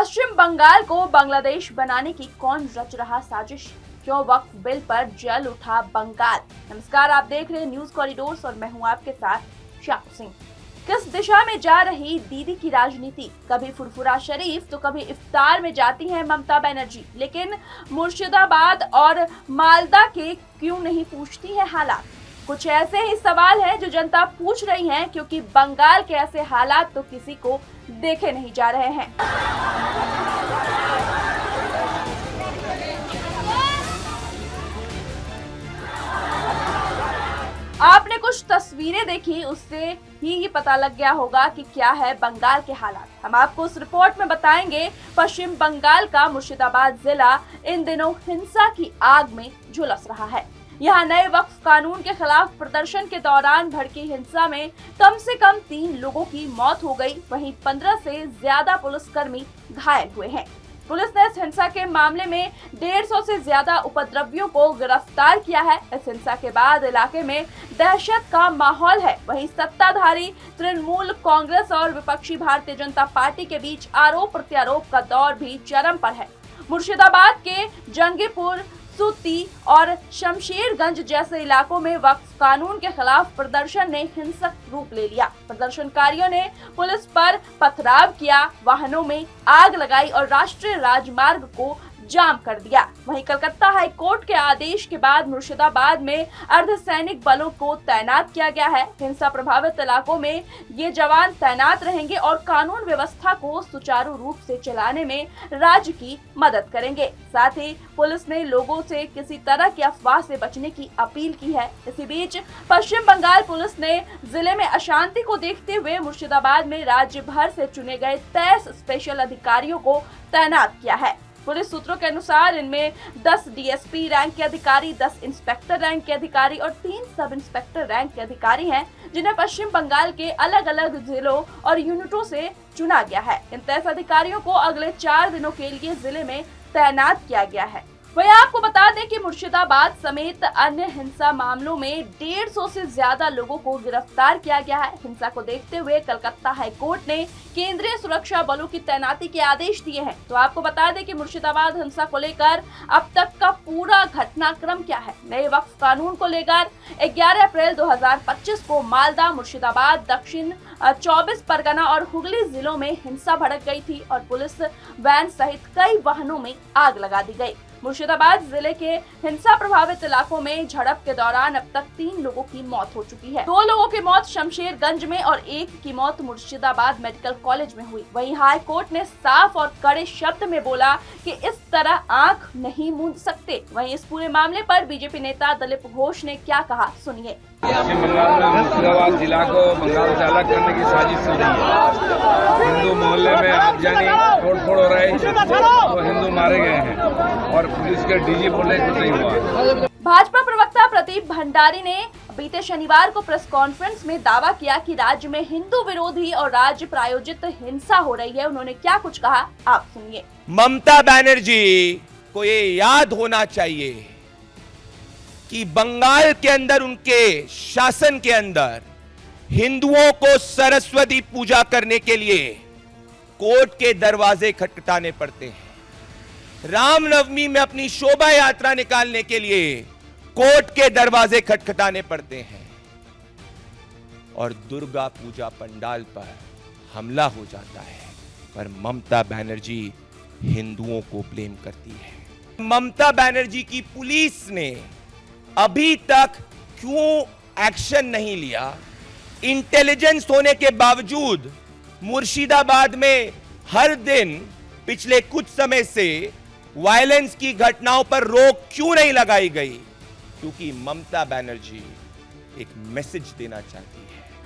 पश्चिम बंगाल को बांग्लादेश बनाने की कौन रच रहा साजिश? क्यों वक्फ बिल पर जल उठा बंगाल? नमस्कार, आप देख रहे हैं न्यूज कॉरिडोर्स और मैं हूं आपके साथ शाहू सिंह। किस दिशा में जा रही दीदी की राजनीति? कभी फुरफुरा शरीफ तो कभी इफ्तार में जाती हैं ममता बनर्जी, लेकिन मुर्शिदाबाद और मालदा के क्यों नहीं पूछती है हालात? कुछ ऐसे ही सवाल हैं जो जनता पूछ रही है, क्योंकि बंगाल के ऐसे हालात तो किसी को देखे नहीं जा रहे हैं। आपने कुछ तस्वीरें देखी, उससे ही पता लग गया होगा कि क्या है बंगाल के हालात। हम आपको उस रिपोर्ट में बताएंगे। पश्चिम बंगाल का मुर्शिदाबाद जिला इन दिनों हिंसा की आग में झुलस रहा है। यहाँ नए वक्फ कानून के खिलाफ प्रदर्शन के दौरान भड़की हिंसा में कम से कम 3 लोगों की मौत हो गई, वहीं 15 से ज्यादा पुलिसकर्मी घायल हुए हैं। पुलिस ने इस हिंसा के मामले में 150 से ज्यादा उपद्रवियों को गिरफ्तार किया है। इस हिंसा के बाद इलाके में दहशत का माहौल है। वहीं सत्ताधारी तृणमूल कांग्रेस और विपक्षी भारतीय जनता पार्टी के बीच आरोप प्रत्यारोप का दौर भी चरम पर है। मुर्शिदाबाद के जंगीपुर, सूती और शमशेरगंज जैसे इलाकों में वक्फ कानून के खिलाफ प्रदर्शन ने हिंसक रूप ले लिया। प्रदर्शनकारियों ने पुलिस पर पथराव किया, वाहनों में आग लगाई और राष्ट्रीय राजमार्ग को जाम कर दिया। वहीं कलकत्ता हाई कोर्ट के आदेश के बाद मुर्शिदाबाद में अर्धसैनिक बलों को तैनात किया गया है। हिंसा प्रभावित इलाकों में ये जवान तैनात रहेंगे और कानून व्यवस्था को सुचारू रूप से चलाने में राज्य की मदद करेंगे। साथ ही पुलिस ने लोगों से किसी तरह की अफवाह से बचने की अपील की है। इसी बीच पश्चिम बंगाल पुलिस ने जिले में अशांति को देखते हुए मुर्शिदाबाद में राज्य भर से चुने गए 23 स्पेशल अधिकारियों को तैनात किया है। पुलिस सूत्रों के अनुसार इनमें 10 डीएसपी रैंक के अधिकारी, 10 इंस्पेक्टर रैंक के अधिकारी और 3 सब इंस्पेक्टर रैंक के अधिकारी हैं, जिन्हें पश्चिम बंगाल के अलग अलग जिलों और यूनिटों से चुना गया है। इन 23 अधिकारियों को अगले 4 दिनों के लिए जिले में तैनात किया गया है। वहीं आपको बता दें कि मुर्शिदाबाद समेत अन्य हिंसा मामलों में 150 से ज्यादा लोगों को गिरफ्तार किया गया है। हिंसा को देखते हुए कलकत्ता हाई कोर्ट ने केंद्रीय सुरक्षा बलों की तैनाती के आदेश दिए हैं। तो आपको बता दें कि मुर्शिदाबाद हिंसा को लेकर अब तक का पूरा घटनाक्रम क्या है। नए वक्फ कानून को लेकर 11 अप्रैल 2025 को मालदा, मुर्शिदाबाद, दक्षिण 24 परगना और हुगली जिलों में हिंसा भड़क गई थी और पुलिस वैन सहित कई वाहनों में आग लगा दी गई। मुर्शिदाबाद जिले के हिंसा प्रभावित इलाकों में झड़प के दौरान अब तक 3 लोगों की मौत हो चुकी है। 2 लोगों की मौत शमशेरगंज में और 1 की मौत मुर्शिदाबाद मेडिकल कॉलेज में हुई। वहीं हाई कोर्ट ने साफ और कड़े शब्द में बोला कि इस तरह आंख नहीं मूंद सकते। वहीं इस पूरे मामले पर बीजेपी नेता दिलीप घोष ने क्या कहा, सुनिए। पश्चिम बंगाल में मुर्शिदाबाद जिला को बंगाल से अलग करने की साजिश चल रही है। हिंदू मोहल्ले में आगजनी, तोड़फोड़ हो रही है, तो हिंदू मारे गए हैं और पुलिस के डीजी बोले कुछ नहीं हुआ। भाजपा प्रवक्ता प्रदीप भंडारी ने बीते शनिवार को प्रेस कॉन्फ्रेंस में दावा किया कि राज्य में हिंदू विरोधी और राज्य प्रायोजित हिंसा हो रही है। उन्होंने क्या कुछ कहा, आप सुनिए। ममता बनर्जी को ये याद होना चाहिए कि बंगाल के अंदर, उनके शासन के अंदर हिंदुओं को सरस्वती पूजा करने के लिए कोर्ट के दरवाजे खटखटाने पड़ते हैं। रामनवमी में अपनी शोभा यात्रा निकालने के लिए कोर्ट के दरवाजे खटखटाने पड़ते हैं और दुर्गा पूजा पंडाल पर हमला हो जाता है। पर ममता बनर्जी हिंदुओं को ब्लेम करती है। ममता बनर्जी की पुलिस ने अभी तक क्यों एक्शन नहीं लिया? इंटेलिजेंस होने के बावजूद मुर्शिदाबाद में हर दिन पिछले कुछ समय से वायलेंस की घटनाओं पर रोक क्यों नहीं लगाई गई? क्योंकि ममता बनर्जी एक मैसेज देना चाहती है।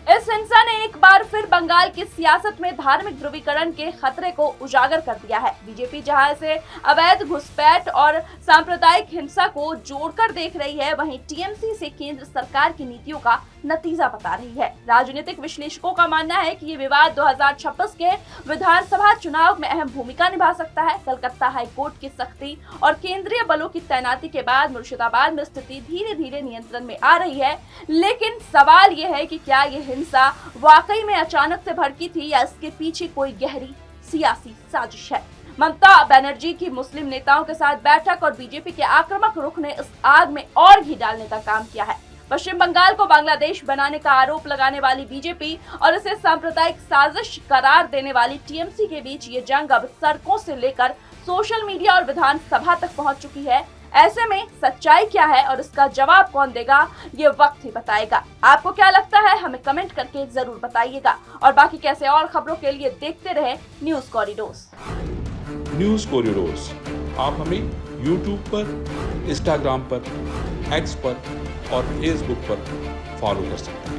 इस हिंसा ने एक बार फिर बंगाल की सियासत में धार्मिक ध्रुवीकरण के खतरे को उजागर कर दिया है। बीजेपी जहां इसे अवैध घुसपैठ और सांप्रदायिक हिंसा को जोड़कर देख रही है, वहीं टीएमसी से केंद्र सरकार की नीतियों का नतीजा बता रही है। राजनीतिक विश्लेषकों का मानना है कि ये विवाद 2026 के विधानसभा चुनाव में अहम भूमिका निभा सकता है। कलकत्ता हाई कोर्ट की सख्ती और केंद्रीय बलों की तैनाती के बाद मुर्शिदाबाद में स्थिति धीरे धीरे नियंत्रण में आ रही है, लेकिन सवाल ये है कि क्या ये हिंसा वाकई में अचानक से भड़की थी या इसके पीछे कोई गहरी सियासी साजिश है। ममता बनर्जी की मुस्लिम नेताओं के साथ बैठक और बीजेपी के आक्रामक रुख ने इस आग में और घी डालने का काम किया है। पश्चिम बंगाल को बांग्लादेश बनाने का आरोप लगाने वाली बीजेपी और इसे सांप्रदायिक साजिश करार देने वाली टीएमसी के बीच ये जंग अब सड़कों से लेकर सोशल मीडिया और विधानसभा तक पहुंच चुकी है। ऐसे में सच्चाई क्या है और इसका जवाब कौन देगा, ये वक्त ही बताएगा। आपको क्या लगता है, हमें कमेंट करके जरूर बताइएगा। और बाकी कैसे और खबरों के लिए देखते रहे न्यूज कॉरिडोर्स। न्यूज कॉरिडोर्स आप हमें यूट्यूब पर, इंस्टाग्राम पर, एक्स पर और फेसबुक पर फॉलो कर सकते हैं।